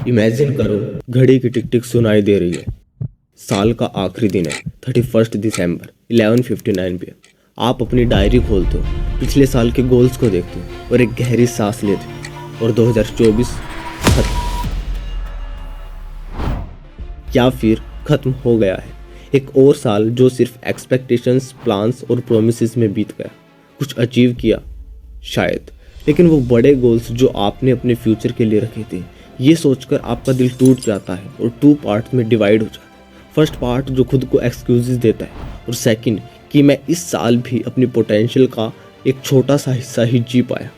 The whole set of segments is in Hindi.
इमेजिन करो, घड़ी की टिक टिक सुनाई दे रही है। साल का आखिरी दिन है, 31 दिसंबर 11:59 PM। आप अपनी डायरी खोलते हो, पिछले साल के गोल्स को देखते हो और एक गहरी सांस लेते हो और 2024 खत्म या फिर खत्म हो गया है। एक और साल जो सिर्फ एक्सपेक्टेशंस, प्लान्स और प्रोमिसेस में बीत गया। कुछ अचीव किया शायद, लेकिन वो बड़े गोल्स जो आपने अपने फ्यूचर के लिए रखे थे, ये सोचकर आपका दिल टूट जाता है और 2 पार्ट्स में डिवाइड हो जाता है। फर्स्ट पार्ट जो खुद को एक्सक्यूजेस देता है और सेकंड कि मैं इस साल भी अपनी पोटेंशियल का एक छोटा सा हिस्सा ही जी पाया।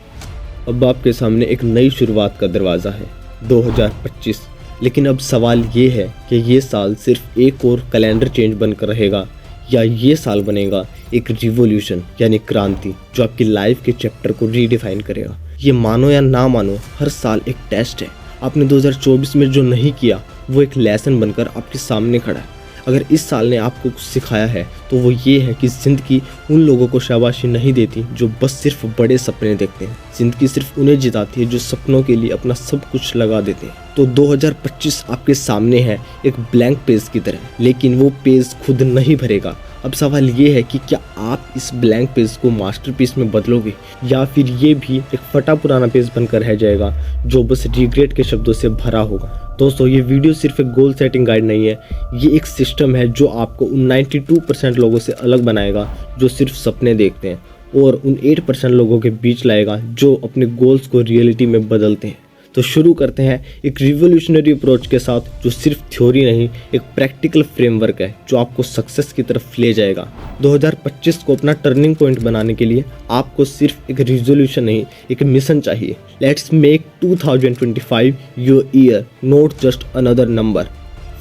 अब आपके सामने एक नई शुरुआत का दरवाज़ा है, 2025। लेकिन अब सवाल ये है कि ये साल सिर्फ एक और कैलेंडर चेंज बनकर रहेगा या ये साल बनेगा एक रिवॉल्यूशन यानी क्रांति जो आपकी लाइफ के चैप्टर को रीडिफाइन करेगा। ये मानो या ना मानो, हर साल एक टेस्ट है। आपने 2024 में जो नहीं किया वो एक लेसन बनकर आपके सामने खड़ा है। अगर इस साल ने आपको कुछ सिखाया है तो वो ये है कि ज़िंदगी उन लोगों को शाबाशी नहीं देती जो बस सिर्फ बड़े सपने देखते हैं। ज़िंदगी सिर्फ उन्हें जिताती है जो सपनों के लिए अपना सब कुछ लगा देते हैं। तो 2025 आपके सामने है एक ब्लैंक पेज की तरह, लेकिन वो पेज खुद नहीं भरेगा। अब सवाल ये है कि क्या आप इस ब्लैंक पेज को मास्टरपीस में बदलोगे या फिर ये भी एक फटा पुराना पेज बनकर रह जाएगा जो बस रिग्रेट के शब्दों से भरा होगा। दोस्तों, ये वीडियो सिर्फ एक गोल सेटिंग गाइड नहीं है, ये एक सिस्टम है जो आपको उन 92% लोगों से अलग बनाएगा जो सिर्फ सपने देखते हैं और उन 8% लोगों के बीच लाएगा जो अपने गोल्स को रियलिटी में बदलते हैं। तो शुरू करते हैं एक रिवोल्यूशनरी अप्रोच के साथ जो सिर्फ थ्योरी नहीं, एक प्रैक्टिकल फ्रेमवर्क है जो आपको सक्सेस की तरफ ले जाएगा। 2025 को अपना टर्निंग पॉइंट बनाने के लिए आपको सिर्फ एक रिजोल्यूशन नहीं, एक मिशन चाहिए। Let's make 2025 your year, not just another number.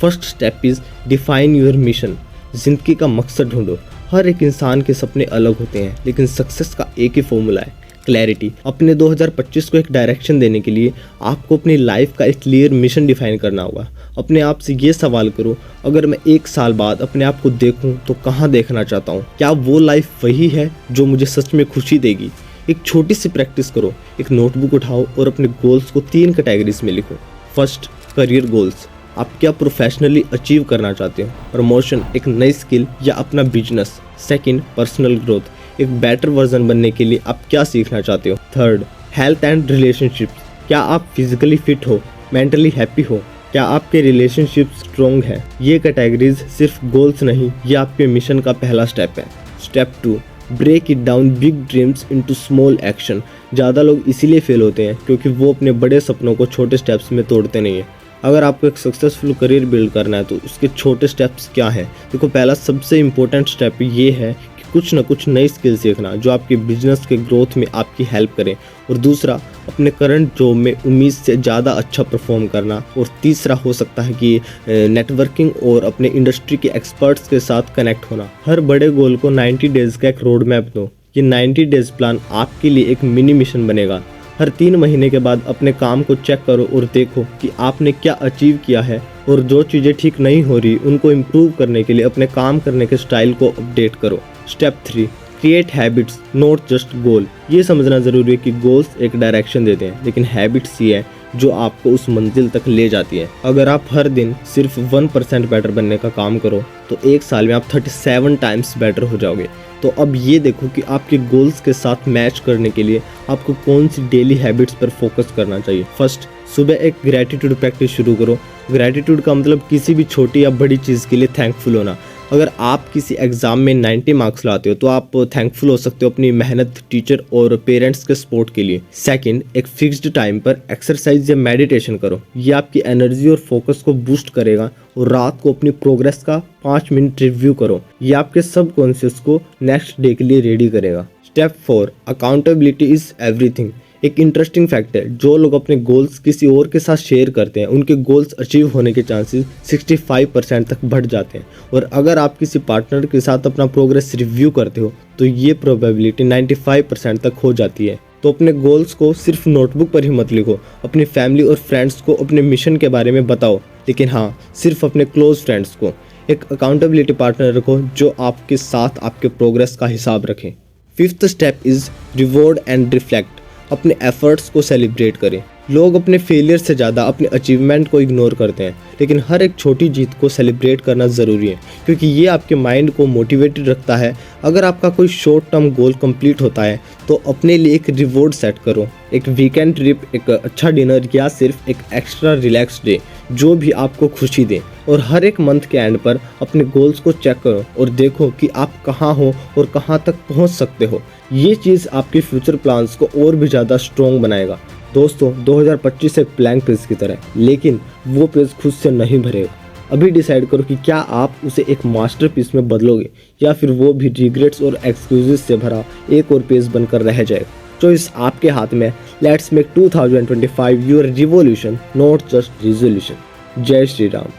First step is define your mission. जिंदगी का मकसद ढूंढो। हर एक इंसान के सपने अलग होते हैं, लेकिन सक्सेस का एक ही फॉर्मूला है, क्लैरिटी। अपने 2025 को एक डायरेक्शन देने के लिए आपको अपनी लाइफ का एक क्लियर मिशन डिफाइन करना होगा। अपने आप से ये सवाल करो, अगर मैं 1 साल बाद अपने आप को देखूं तो कहां देखना चाहता हूं? क्या वो लाइफ वही है जो मुझे सच में खुशी देगी? एक छोटी सी प्रैक्टिस करो, एक नोटबुक उठाओ और अपने गोल्स को 3 कैटेगरीज में लिखो। First, career goals. आप क्या प्रोफेशनली अचीव करना चाहते हो? प्रमोशन, एक नई स्किल या अपना बिजनेस। सेकंड, पर्सनल ग्रोथ, एक बेटर वर्जन बनने के लिए आप क्या सीखना चाहते हो? Third, health and relationships. क्या आप फिजिकली फिट हो, मेंटली हैप्पी हो, क्या आपके रिलेशनशिप स्ट्रॉन्ग है? ये कैटेगरीज सिर्फ गोल्स नहीं, ये आपके मिशन का पहला स्टेप है। Step 2, break it down big dreams into small action. ज़्यादा लोग इसीलिए फेल होते हैं क्योंकि वो अपने बड़े सपनों को छोटे स्टेप्स में तोड़ते नहीं हैं। अगर आपको एक सक्सेसफुल करियर बिल्ड करना है तो उसके छोटे स्टेप्स क्या हैं? देखो, पहला सबसे इम्पोर्टेंट स्टेप ये है कि कुछ ना कुछ नई स्किल सीखना जो आपके बिजनेस के ग्रोथ में आपकी हेल्प करें। और दूसरा, अपने करंट जॉब में उम्मीद से ज़्यादा अच्छा परफॉर्म करना। और तीसरा हो सकता है कि नेटवर्किंग और अपने इंडस्ट्री के एक्सपर्ट्स के साथ कनेक्ट होना। हर बड़े गोल को 90 डेज़ का एक रोड मैप दो। ये 90 डेज़ प्लान आपके लिए एक मिनी मिशन बनेगा। हर 3 महीने के बाद अपने काम को चेक करो और देखो कि आपने क्या अचीव किया है, और जो चीज़ें ठीक नहीं हो रही उनको इम्प्रूव करने के लिए अपने काम करने के स्टाइल को अपडेट करो। Step 3, create habits not just goal. ये समझना ज़रूरी है कि गोल्स एक डायरेक्शन देते हैं, लेकिन हैबिट्स ये है जो आपको उस मंजिल तक ले जाती है। अगर आप हर दिन सिर्फ 1% बेटर बनने का काम करो तो 1 साल में आप 37 टाइम्स बेटर हो जाओगे। तो अब ये देखो कि आपके गोल्स के साथ मैच करने के लिए आपको कौन सी डेली हैबिट्स पर फोकस करना चाहिए। फर्स्ट, सुबह एक ग्रैटिट्यूड प्रैक्टिस शुरू करो। ग्रैटिट्यूड का मतलब किसी भी छोटी या बड़ी चीज़ के लिए थैंकफुल होना। अगर आप किसी एग्ज़ाम में 90 मार्क्स लाते हो तो आप थैंकफुल हो सकते हो अपनी मेहनत, टीचर और पेरेंट्स के सपोर्ट के लिए। सेकंड, एक फिक्स्ड टाइम पर एक्सरसाइज या मेडिटेशन करो। ये आपकी एनर्जी और फोकस को बूस्ट करेगा। और रात को अपनी प्रोग्रेस का 5 मिनट रिव्यू करो। ये आपके सबकॉन्शियस को नेक्स्ट डे के लिए रेडी करेगा। Step 4, accountability is everything. एक इंटरेस्टिंग फैक्ट है, जो लोग अपने गोल्स किसी और के साथ शेयर करते हैं उनके गोल्स अचीव होने के चांसेस 65% तक बढ़ जाते हैं। और अगर आप किसी पार्टनर के साथ अपना प्रोग्रेस रिव्यू करते हो तो ये प्रोबेबिलिटी 95% तक हो जाती है। तो अपने गोल्स को सिर्फ नोटबुक पर ही मत लिखो, अपनी फैमिली और फ्रेंड्स को अपने मिशन के बारे में बताओ, लेकिन हाँ, सिर्फ अपने क्लोज फ्रेंड्स को। एक अकाउंटेबिलिटी पार्टनर रखो जो आपके साथ आपके प्रोग्रेस का हिसाब रखें। Fifth step is reward and reflect. अपने एफर्ट्स को सेलिब्रेट करें। लोग अपने फेलियर से ज़्यादा अपने अचीवमेंट को इग्नोर करते हैं, लेकिन हर एक छोटी जीत को सेलिब्रेट करना ज़रूरी है, क्योंकि ये आपके माइंड को मोटिवेटेड रखता है। अगर आपका कोई शॉर्ट टर्म गोल कंप्लीट होता है तो अपने लिए एक रिवॉर्ड सेट करो, एक वीकेंड ट्रिप, एक अच्छा डिनर या सिर्फ एक एक्स्ट्रा रिलैक्स डे, जो भी आपको खुशी दे। और हर एक मंथ के एंड पर अपने गोल्स को चेक करो और देखो कि आप कहाँ हो और कहाँ तक पहुँच सकते हो। ये चीज़ आपके फ्यूचर प्लान्स को और भी ज़्यादा स्ट्रॉन्ग बनाएगा। दोस्तों, 2025 एक ब्लैंक पेज की तरह है, लेकिन वो पेज खुद से नहीं भरेगा। अभी डिसाइड करो कि क्या आप उसे एक मास्टरपीस में बदलोगे या फिर वो भी रिग्रेट्स और एक्सक्यूजेस से भरा एक और पेज बनकर रह जाएगा। चॉइस आपके हाथ में। Let's make 2025 your revolution, not just resolution. जय श्री राम।